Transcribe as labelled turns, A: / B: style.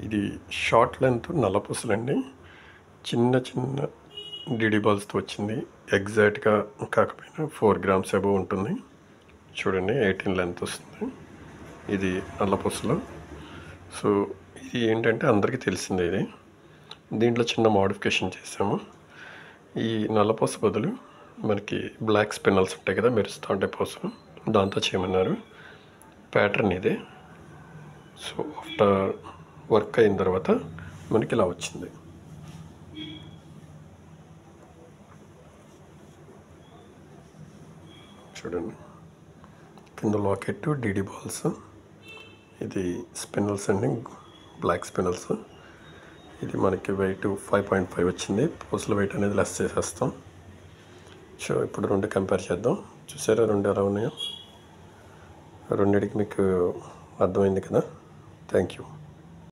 A: ఇది short length నల్లపూసలండి. చిన్న చిన్న డీడీ బాల్స్తో వచ్చింది. ఎగ్జాక్ట్గా కాకపోయినా 4 grams అబోవ్ ఉంటుంది. చూడండి 18 లెంత్ వస్తుంది. ఇది నల్లపూసలు. సో ఇది ఏంటంటే అందరికీ తెలిసిందే. ఇది దీంట్లో చిన్న మోడిఫికేషన్ చేసాము. ఈ నల్లపూస బదులు మనకి బ్లాక్ స్పిన్నల్స్ ఉంటాయి కదా, మెరుస్తూ ఉంటాయి పూసలు, దాంతో చేయమన్నారు. ప్యాటర్న్ ఇదే. సో ఆఫ్టర్ వర్క్ అయిన తర్వాత మనకి ఇలా వచ్చింది. చూడండి, కింద లాకెట్, డీడీ బాల్స్, ఇది స్పిన్నల్స్ అండి, బ్లాక్ స్పిన్నల్స్. ఇది మనకి వెయిట్ 5.5 వచ్చింది. పూసల వెయిట్ అనేది లెస్ చేసేస్తాం. సో ఇప్పుడు రెండు కంపేర్ చేద్దాం. చూసారా రెండు ఎలా ఉన్నాయో? రెండిటికి మీకు అర్థమైంది కదా. Thank you.